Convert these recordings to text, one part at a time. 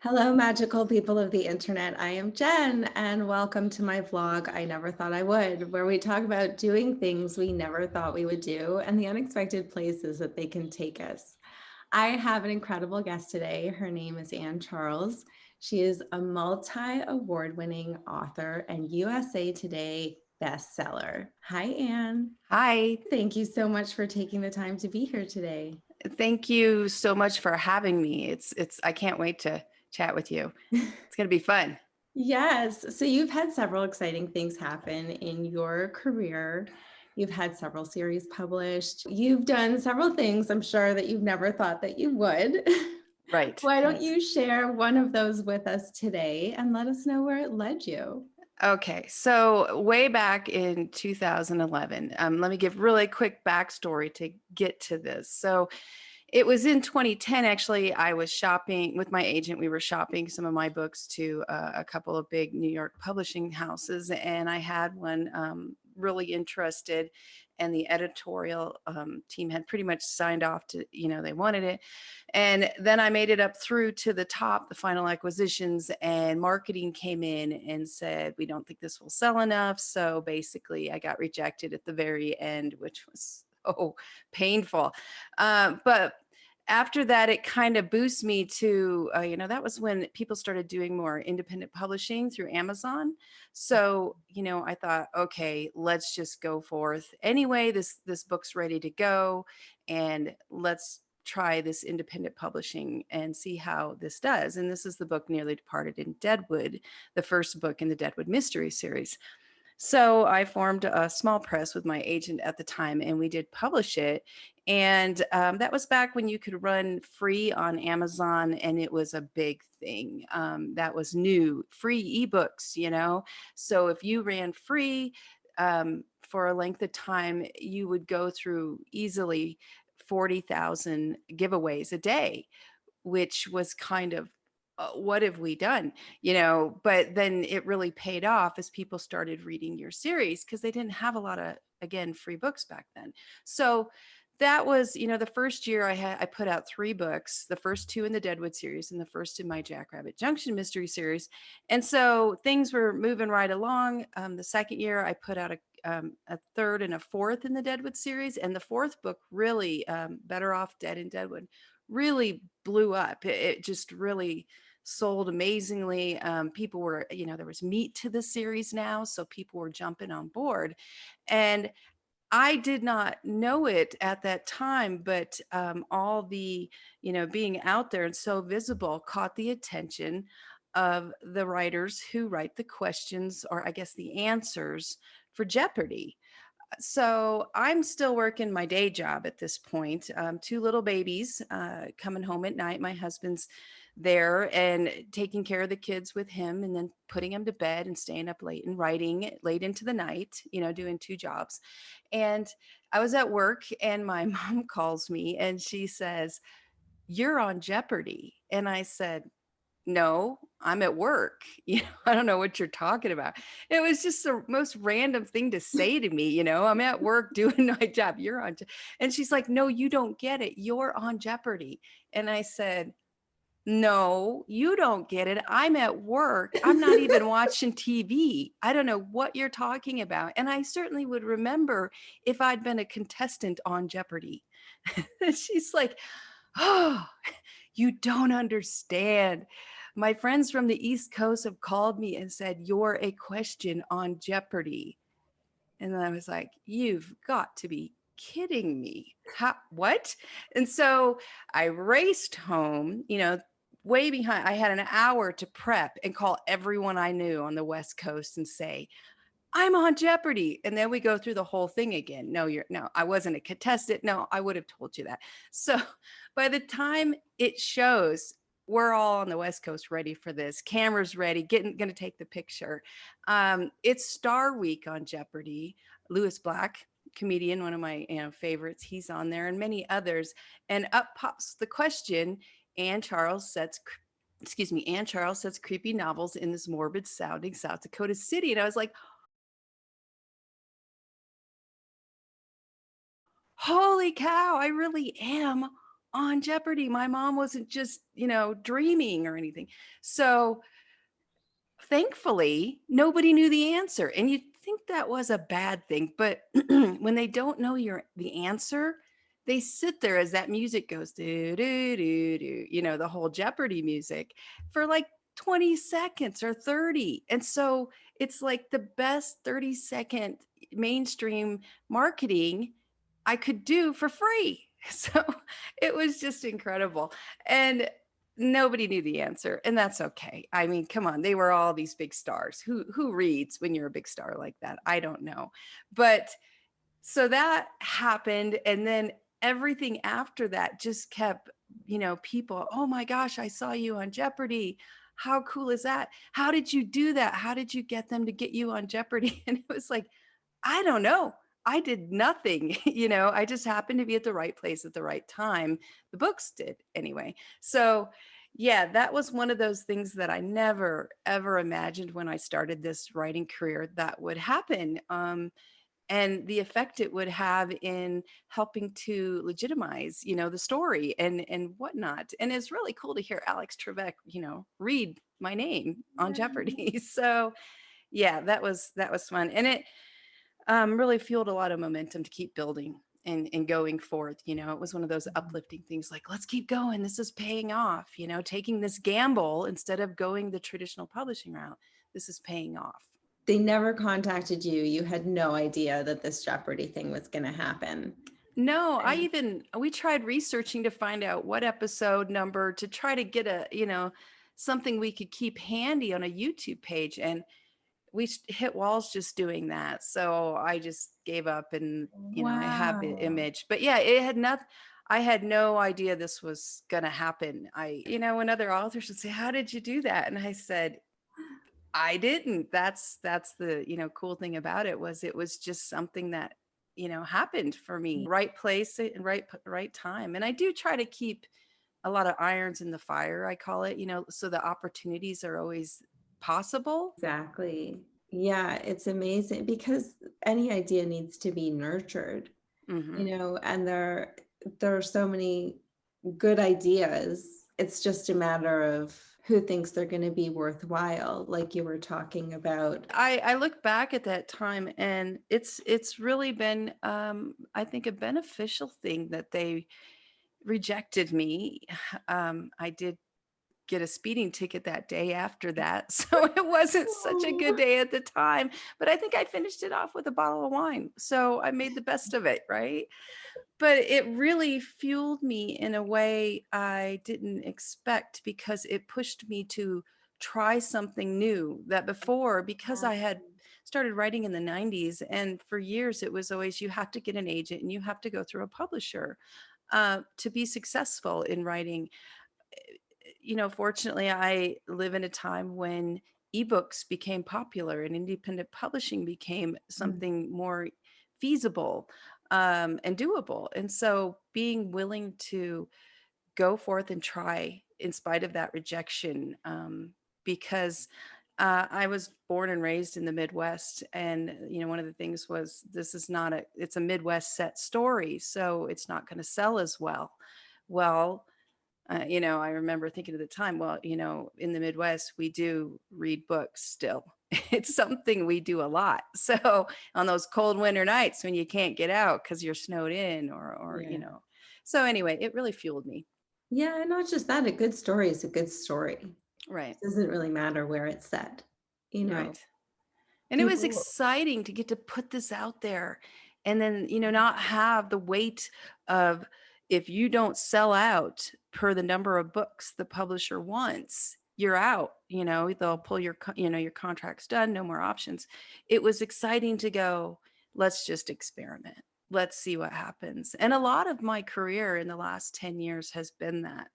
Hello, magical people of the internet. I am Jen, and welcome to my vlog, I Never Thought I Would, where we talk about doing things we never thought we would do and the unexpected places that they can take us. I have an incredible guest today. Her name is Anne Charles. She is a multi-award-winning author and USA Today bestseller. Hi, Anne. Hi, Thank you so much for taking the time to be here today. thank you so much for having me. I can't wait to chat with you. It's going to be fun. Yes. So you've had several exciting things happen in your career. You've had several series published. You've done several things I'm sure that you've never thought that you would. Right. Why don't Yes. you share one of those with us today and let us know where it led you? Okay. So way back in 2011, let me give really quick backstory to get to this. So it was in 2010, actually. I was shopping with my agent. We were shopping some of my books to a couple of big New York publishing houses, and I had one really interested, and the editorial team had pretty much signed off to, they wanted it. And then I made it up through to the top, the final acquisitions, and marketing came in and said, we don't think this will sell enough. So basically, I got rejected at the very end, which was so painful. But after that, it kind of boosts me to, that was when people started doing more independent publishing through Amazon. So, I thought, okay, let's just go forth. Anyway, this book's ready to go, and let's try this independent publishing and see how this does. And this is the book Nearly Departed in Deadwood, the first book in the Deadwood Mystery series. So I formed a small press with my agent at the time, and we did publish it. And that was back when you could run free on Amazon, and it was a big thing. That was new, free ebooks. So if you ran free for a length of time, you would go through easily 40,000 giveaways a day, which was kind of what have we done? But then it really paid off as people started reading your series because they didn't have a lot of, again, free books back then. So that was, the first year I put out 3 books, the first 2 in the Deadwood series and the first in my Jackrabbit Junction mystery series. And so things were moving right along. The second year I put out a third and a fourth in the Deadwood series. And the fourth book really, Better Off Dead in Deadwood, really blew up. It just really sold amazingly. People were, there was meat to the series now, so people were jumping on board. And I did not know it at that time, but all the, being out there and so visible caught the attention of the writers who write the questions, or I guess the answers for Jeopardy. So I'm still working my day job at this point. 2 little babies coming home at night. My husband's there and taking care of the kids with him, and then putting them to bed and staying up late and writing late into the night, doing 2 jobs. And I was at work, and my mom calls me and she says, "You're on Jeopardy." And I said, "No, I'm at work." I don't know what you're talking about. It was just the most random thing to say to me. I'm at work doing my job. You're on. And she's like, "No, you don't get it. You're on Jeopardy." And I said, "No, you don't get it. I'm at work. I'm not even watching TV. I don't know what you're talking about." And I certainly would remember if I'd been a contestant on Jeopardy. She's like, "Oh, you don't understand. My friends from the East Coast have called me and said, you're a question on Jeopardy." And then I was like, "You've got to be kidding me. What?" And so I raced home, way behind. I had an hour to prep and call everyone I knew on the West Coast and say, "I'm on Jeopardy." And then we go through the whole thing again. No, I wasn't a contestant. No, I would have told you that. So by the time it shows, we're all on the West Coast ready for this. Cameras ready, gonna take the picture. It's Star Week on Jeopardy. Lewis Black, comedian, one of my favorites, he's on there, and many others. And up pops the question. Anne Charles sets Anne Charles sets creepy novels in this morbid sounding South Dakota city. And I was like, holy cow, I really am on Jeopardy. My mom wasn't just, dreaming or anything. So thankfully, nobody knew the answer. And you'd think that was a bad thing, but when they don't know the answer, they sit there as that music goes do do do do, the whole Jeopardy music for like 20 seconds or 30. And so it's like the best 30-second mainstream marketing I could do for free. So it was just incredible. And nobody knew the answer, and that's okay. I mean, come on, they were all these big stars. Who reads when you're a big star like that? I don't know. But so that happened, and then everything after that just kept, people, oh my gosh, I saw you on Jeopardy. How cool is that? How did you do that? How did you get them to get you on Jeopardy? And it was like, I don't know. I did nothing, I just happened to be at the right place at the right time. The books did anyway. So, yeah, that was one of those things that I never, ever imagined when I started this writing career that would happen. And the effect it would have in helping to legitimize, the story and whatnot. And it's really cool to hear Alex Trebek, read my name on Jeopardy. So, yeah, that was fun. And it really fueled a lot of momentum to keep building and going forth. It was one of those uplifting things like, let's keep going. This is paying off, taking this gamble instead of going the traditional publishing route. This is paying off. They never contacted you. You had no idea that this Jeopardy thing was going to happen. No, we tried researching to find out what episode number to try to get something we could keep handy on a YouTube page. And we hit walls just doing that. So I just gave up and, I have the Wow. image. But yeah, I had no idea this was going to happen. When other authors would say, how did you do that? And I said, I didn't. That's the, cool thing about it was just something that, happened for me. Right place and right time. And I do try to keep a lot of irons in the fire, I call it, so the opportunities are always possible. Exactly. Yeah, it's amazing because any idea needs to be nurtured, Hmm. and there are so many good ideas. It's just a matter of who thinks they're going to be worthwhile, like you were talking about. I look back at that time, and it's really been, I think, a beneficial thing that they rejected me. I did get a speeding ticket that day after that, so it wasn't such a good Oh, day at the time, but I think I finished it off with a bottle of wine, so I made the best of it, right? But it really fueled me in a way I didn't expect, because it pushed me to try something new that before, because I had started writing in the 90s, and for years it was always, you have to get an agent and you have to go through a publisher to be successful in writing. Fortunately, I live in a time when ebooks became popular and independent publishing became something more feasible and doable. And so being willing to go forth and try in spite of that rejection, because I was born and raised in the Midwest. And, one of the things was, it's a Midwest set story, so it's not going to sell as well. Well, I remember thinking at the time, well, in the Midwest, we do read books still. It's something we do a lot. So on those cold winter nights when you can't get out because you're snowed in, or, yeah. So anyway, it really fueled me. Yeah, and not just that, a good story is a good story. Right. It doesn't really matter where it's set. Right. And it was People, exciting to get to put this out there, and then, not have the weight of, if you don't sell out per the number of books the publisher wants, you're out, they'll pull your contract's done, no more options. It was exciting to go, let's just experiment. Let's see what happens. And a lot of my career in the last 10 years has been that.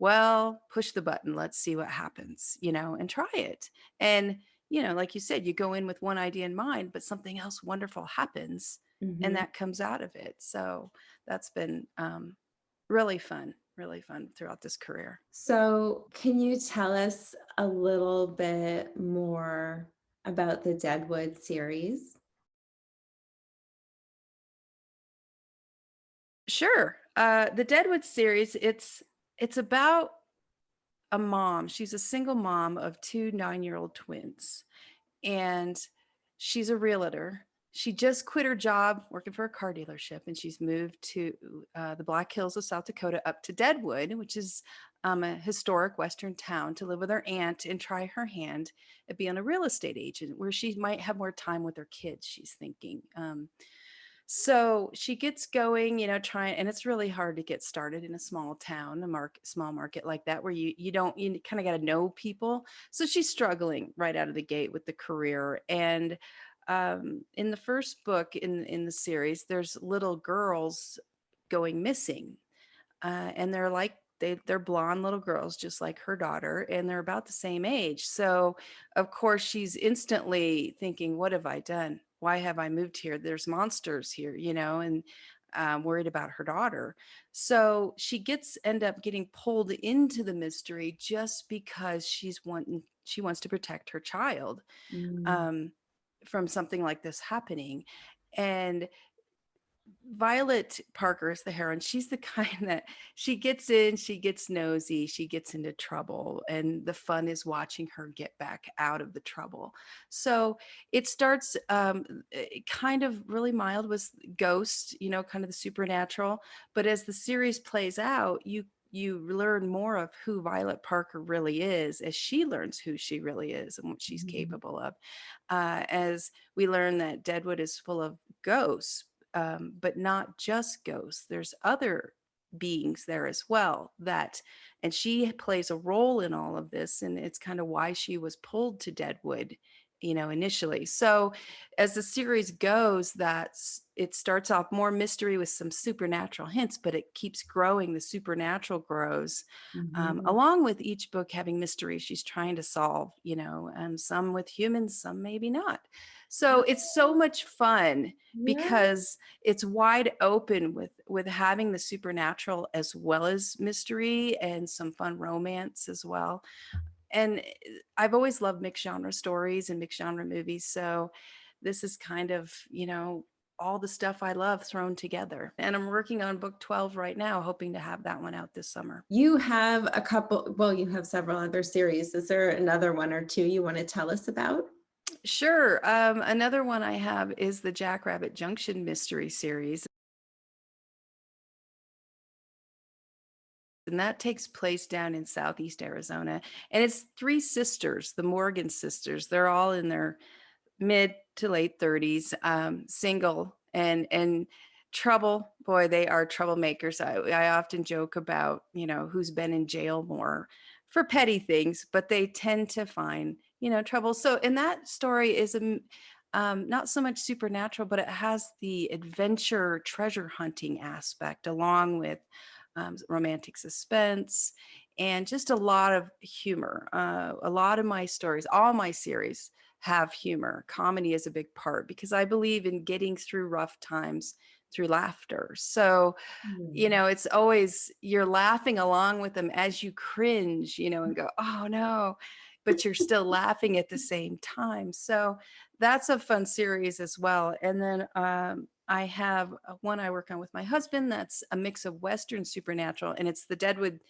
Well, push the button, let's see what happens, and try it. And like you said, you go in with one idea in mind, but something else wonderful happens, and Mhm. that comes out of it. So that's been really fun throughout this career. So, can you tell us a little bit more about the Deadwood series? Sure. The Deadwood series, it's about a mom. She's a single mom of two 9-year-old twins, and she's a realtor. She just quit her job working for a car dealership, and she's moved to the Black Hills of South Dakota up to Deadwood, which is a historic Western town, to live with her aunt and try her hand at being a real estate agent where she might have more time with her kids, she's thinking. So she gets going, trying, and it's really hard to get started in a small town, small market like that, where you kind of got to know people. So she's struggling right out of the gate with the career. And in the first book in the series, there's little girls going missing, and they're blonde little girls, just like her daughter, and they're about the same age. So, of course, she's instantly thinking, "What have I done? Why have I moved here? There's monsters here," and worried about her daughter. So end up getting pulled into the mystery just because she wants to protect her child Mm. um, from something like this happening. And Violet Parker is the heroine. She's the kind that she gets in, she gets nosy, she gets into trouble, and the fun is watching her get back out of the trouble. So it starts kind of really mild with ghosts, kind of the supernatural. But as the series plays out, you learn more of who Violet Parker really is as she learns who she really is and what she's Mhm. capable of. As we learn that Deadwood is full of ghosts, but not just ghosts. There's other beings there as well and she plays a role in all of this, and it's kind of why she was pulled to Deadwood, initially. So as the series goes, it starts off more mystery with some supernatural hints, but it keeps growing. The supernatural grows, Mhm. along with each book having mysteries she's trying to solve, some with humans, some maybe not. So it's so much fun Yeah. because it's wide open with having the supernatural as well as mystery and some fun romance as well. And I've always loved mixed genre stories and mixed genre movies, so this is kind of, all the stuff I love thrown together. And I'm working on book 12 right now, hoping to have that one out this summer. You have you have several other series. Is there another one or two you want to tell us about? Sure. Another one I have is the Jackrabbit Junction mystery series. And that takes place down in Southeast Arizona. And it's three sisters, the Morgan sisters. They're all in their mid to late 30s, single and trouble. Boy, they are troublemakers. I often joke about, who's been in jail more for petty things, but they tend to find, trouble. So, and that story is not so much supernatural, but it has the adventure treasure hunting aspect along with romantic suspense and just a lot of humor. A lot of my stories, all my series, have humor. Comedy is a big part because I believe in getting through rough times through laughter. So, Mm. it's always you're laughing along with them as you cringe, and go, oh no, but you're still laughing at the same time. So that's a fun series as well. And then I have one I work on with my husband that's a mix of Western supernatural, and it's the Deadwood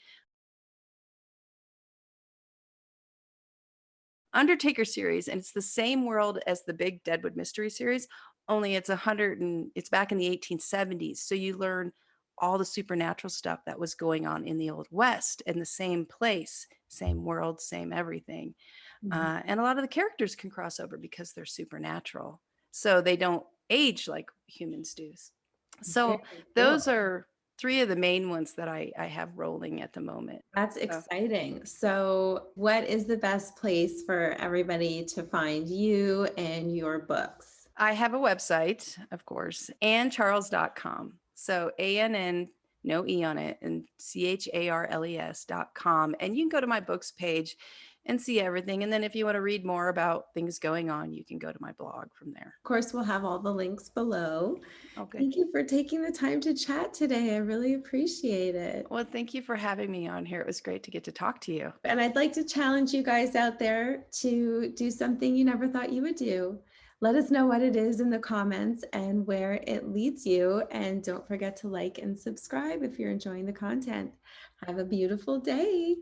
Undertaker series, and it's the same world as the big Deadwood mystery series, only it's back in the 1870s. So you learn all the supernatural stuff that was going on in the Old West in the same place, same world, same everything. Mhm. And a lot of the characters can cross over because they're supernatural. So they don't age like humans do. So Very those cool. are three of the main ones that I have rolling at the moment. That's So exciting. So, what is the best place for everybody to find you and your books? I have a website, of course, anncharles.com. So ANN, no E on it, and CHARLES.com. And you can go to my books page and see everything. And then if you want to read more about things going on, you can go to my blog from there. Of course, we'll have all the links below. Okay. Thank you for taking the time to chat today. I really appreciate it. Well, thank you for having me on here. It was great to get to talk to you. And I'd like to challenge you guys out there to do something you never thought you would do. Let us know what it is in the comments and where it leads you. And don't forget to like and subscribe if you're enjoying the content. Have a beautiful day.